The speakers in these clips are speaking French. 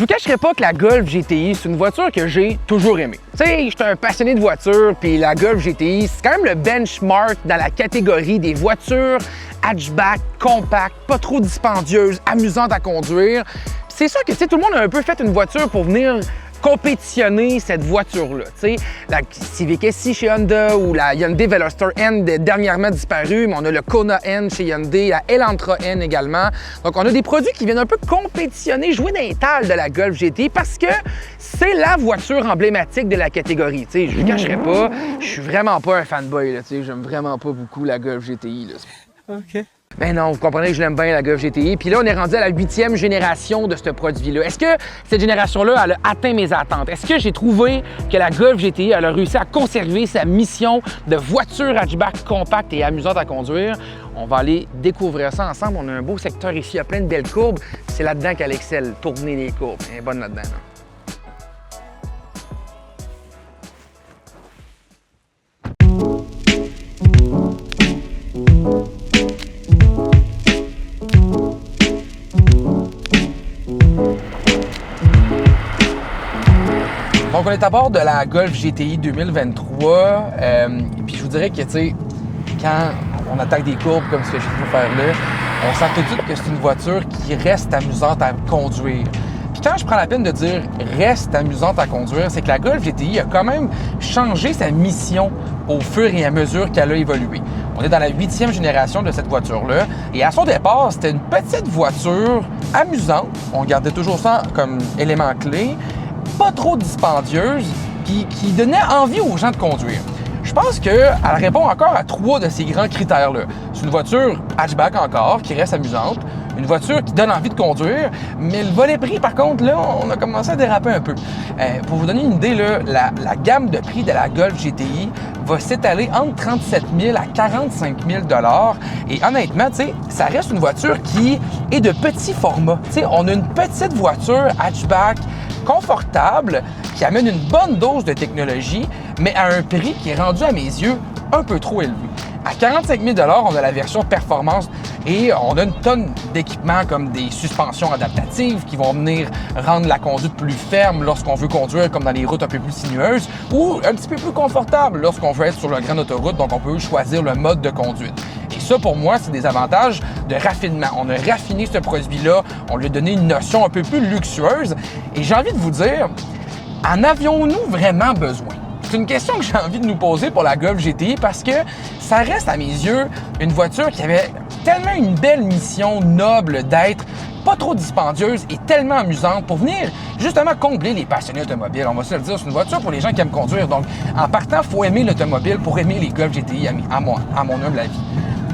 vous cacherai pas que la Golf GTI, c'est une voiture que j'ai toujours aimée. Tu sais, j'étais un passionné de voitures, puis la Golf GTI, c'est quand même le benchmark dans la catégorie des voitures hatchback, compactes, pas trop dispendieuses, amusantes à conduire. C'est sûr que, tu sais, tout le monde a un peu fait une voiture pour venir compétitionner cette voiture-là. Tu sais, la Civic SI chez Honda ou la Hyundai Veloster N dernièrement disparue, mais on a le Kona N chez Hyundai, la Elantra N également. Donc, on a des produits qui viennent un peu compétitionner, jouer dans les tales de la Golf GTI parce que c'est la voiture emblématique de la catégorie. Tu sais, je ne le cacherai pas, je suis vraiment pas un fanboy. Tu sais, j'aime vraiment pas beaucoup la Golf GTI. Là. OK. Ben non, vous comprenez que je l'aime bien, la Golf GTI. Puis là, on est rendu à la 8e génération de ce produit-là. Est-ce que cette génération-là, elle a atteint mes attentes? Est-ce que j'ai trouvé que la Golf GTI, elle a réussi à conserver sa mission de voiture hatchback compacte et amusante à conduire? On va aller découvrir ça ensemble. On a un beau secteur ici, il y a plein de belles courbes. C'est là-dedans qu'elle excelle, tourner les courbes. Elle est bonne là-dedans. Là. Donc, on est à bord de la Golf GTI 2023. Puis je vous dirais que, tu sais, quand on attaque des courbes comme ce que je vais faire là, on sent tout de suite que c'est une voiture qui reste amusante à conduire. Puis quand je prends la peine de dire « reste amusante à conduire », c'est que la Golf GTI a quand même changé sa mission au fur et à mesure qu'elle a évolué. On est dans la 8e génération de cette voiture-là. Et à son départ, c'était une petite voiture amusante. On gardait toujours ça comme élément clé. Pas trop dispendieuse, puis qui donnait envie aux gens de conduire. Je pense qu'elle répond encore à 3 de ces grands critères-là. C'est une voiture hatchback encore, qui reste amusante, une voiture qui donne envie de conduire, mais le volet prix, par contre, là, on a commencé à déraper un peu. Pour vous donner une idée, là, la gamme de prix de la Golf GTI va s'étaler entre 37 000 à 45 000 $. Et honnêtement, tu sais, ça reste une voiture qui est de petit format. Tu sais, on a une petite voiture hatchback confortable, qui amène une bonne dose de technologie, mais à un prix qui est rendu à mes yeux un peu trop élevé. À 45 000 $, on a la version performance et on a une tonne d'équipements comme des suspensions adaptatives qui vont venir rendre la conduite plus ferme lorsqu'on veut conduire comme dans les routes un peu plus sinueuses ou un petit peu plus confortable lorsqu'on veut être sur la grande autoroute, donc on peut choisir le mode de conduite. Et ça, pour moi, c'est des avantages de raffinement. On a raffiné ce produit-là, on lui a donné une notion un peu plus luxueuse et j'ai envie de vous dire, en avions-nous vraiment besoin? C'est une question que j'ai envie de nous poser pour la Golf GTI parce que ça reste à mes yeux une voiture qui avait tellement une belle mission noble d'être pas trop dispendieuse et tellement amusante pour venir justement combler les passionnés automobiles. On va se le dire, c'est une voiture pour les gens qui aiment conduire. Donc, en partant, il faut aimer l'automobile pour aimer les Golf GTI à mon humble avis.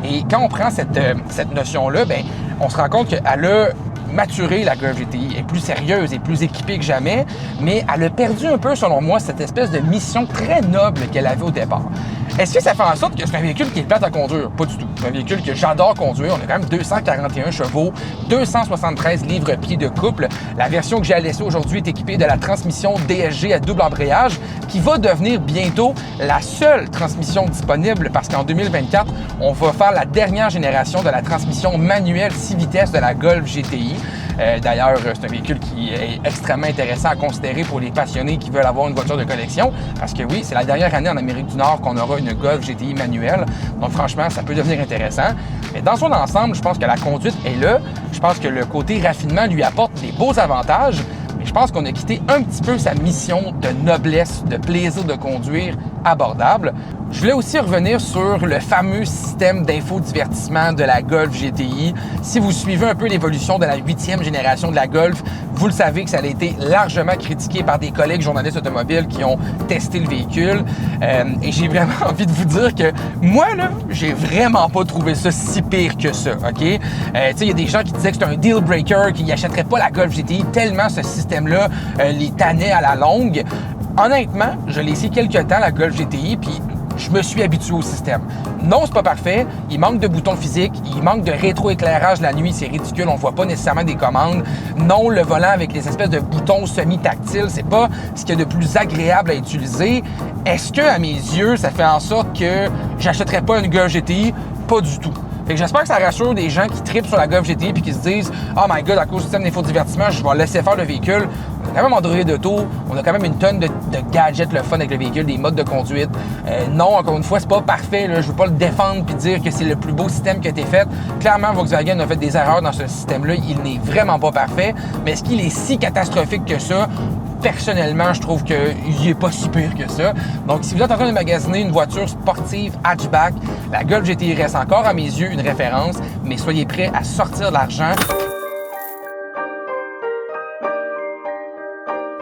Et quand on prend cette notion-là, ben, on se rend compte qu'elle a maturé, la Golf GTI, est plus sérieuse et plus équipée que jamais, mais elle a perdu un peu, selon moi, cette espèce de mission très noble qu'elle avait au départ. Est-ce que ça fait en sorte que c'est un véhicule qui est plate à conduire? Pas du tout. C'est un véhicule que j'adore conduire. On a quand même 241 chevaux, 273 livres-pieds de couple. La version que j'ai à l'essai aujourd'hui est équipée de la transmission DSG à double embrayage qui va devenir bientôt la seule transmission disponible parce qu'en 2024, on va faire la dernière génération de la transmission manuelle 6 vitesses de la Golf GTI. D'ailleurs, c'est un véhicule qui est extrêmement intéressant à considérer pour les passionnés qui veulent avoir une voiture de collection parce que oui, c'est la dernière année en Amérique du Nord qu'on aura une Golf GTI manuelle. Donc franchement, ça peut devenir intéressant. Mais dans son ensemble, je pense que la conduite est là. Je pense que le côté raffinement lui apporte des beaux avantages. Mais je pense qu'on a quitté un petit peu sa mission de noblesse, de plaisir de conduire abordable. Je voulais aussi revenir sur le fameux système d'infodivertissement de la Golf GTI. Si vous suivez un peu l'évolution de la 8e génération de la Golf, vous le savez que ça a été largement critiqué par des collègues journalistes automobiles qui ont testé le véhicule. Et j'ai vraiment envie de vous dire que moi, là, j'ai vraiment pas trouvé ça si pire que ça, OK? Tu sais, il y a des gens qui disaient que c'est un deal breaker, qu'ils n'achèteraient pas la Golf GTI tellement ce système-là les tannait à la longue. Honnêtement, je l'ai essayé quelques temps, la Golf GTI, puis je me suis habitué au système. Non, c'est pas parfait. Il manque de boutons physiques. Il manque de rétroéclairage la nuit. C'est ridicule. On voit pas nécessairement des commandes. Non, le volant avec les espèces de boutons semi-tactiles, c'est pas ce qu'il y a de plus agréable à utiliser. Est-ce que, à mes yeux, ça fait en sorte que j'achèterais pas une Golf GTI? Pas du tout. Fait que j'espère que ça rassure des gens qui trippent sur la Golf GTI puis qui se disent « Oh my God, à cause du système d'infodivertissement, je vais laisser faire le véhicule. » On a quand même Android Auto, on a quand même une tonne de gadgets le fun avec le véhicule, des modes de conduite. Non, encore une fois, c'est pas parfait. Là. Je veux pas le défendre puis dire que c'est le plus beau système qui a été fait. Clairement, Volkswagen a fait des erreurs dans ce système-là. Il n'est vraiment pas parfait. Mais est-ce qu'il est si catastrophique que ça? Personnellement, je trouve qu'il n'est pas si pire que ça. Donc, si vous êtes en train de magasiner une voiture sportive hatchback, la Golf GTI reste encore à mes yeux une référence, mais soyez prêts à sortir de l'argent.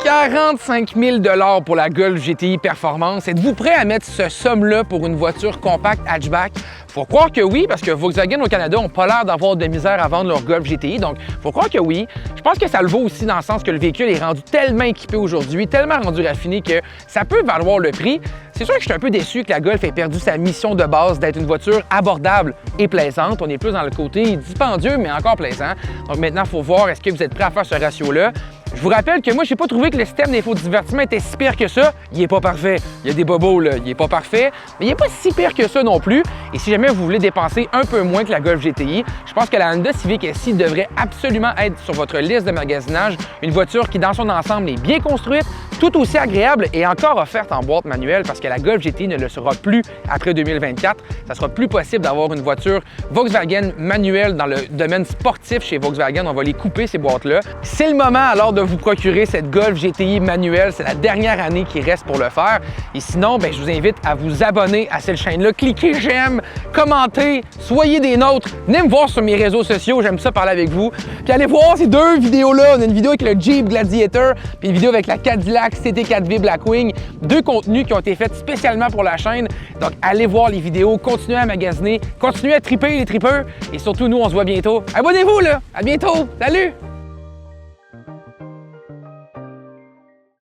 45 000 $ pour la Golf GTI Performance. Êtes-vous prêt à mettre ce somme-là pour une voiture compacte hatchback? Faut croire que oui, parce que Volkswagen au Canada n'ont pas l'air d'avoir de misère à vendre leur Golf GTI, donc faut croire que oui. Je pense que ça le vaut aussi dans le sens que le véhicule est rendu tellement équipé aujourd'hui, tellement rendu raffiné que ça peut valoir le prix. C'est sûr que je suis un peu déçu que la Golf ait perdu sa mission de base d'être une voiture abordable et plaisante. On est plus dans le côté dispendieux, mais encore plaisant. Donc maintenant, il faut voir, est-ce que vous êtes prêts à faire ce ratio-là? Je vous rappelle que moi, j'ai pas trouvé que le système d'infodivertissement était si pire que ça. Il est pas parfait. Il y a des bobos, là. Il est pas parfait, mais il est pas si pire que ça non plus. Et si jamais vous voulez dépenser un peu moins que la Golf GTI, je pense que la Honda Civic SI devrait absolument être sur votre liste de magasinage. Une voiture qui, dans son ensemble, est bien construite, tout aussi agréable et encore offerte en boîte manuelle parce que la Golf GTI ne le sera plus après 2024. Ça sera plus possible d'avoir une voiture Volkswagen manuelle dans le domaine sportif chez Volkswagen. On va les couper, ces boîtes-là. C'est le moment alors de vous procurer cette Golf GTI manuelle. C'est la dernière année qui reste pour le faire. Et sinon, je vous invite à vous abonner à cette chaîne-là. Cliquez j'aime, commentez, soyez des nôtres. Venez me voir sur mes réseaux sociaux. J'aime ça parler avec vous. Puis allez voir ces deux vidéos-là. On a une vidéo avec le Jeep Gladiator puis une vidéo avec la Cadillac CT4V Blackwing. Deux contenus qui ont été faits spécialement pour la chaîne. Donc, allez voir les vidéos, continuez à magasiner, continuez à triper les tripeurs. Et surtout, nous, on se voit bientôt. Abonnez-vous, là! À bientôt! Salut!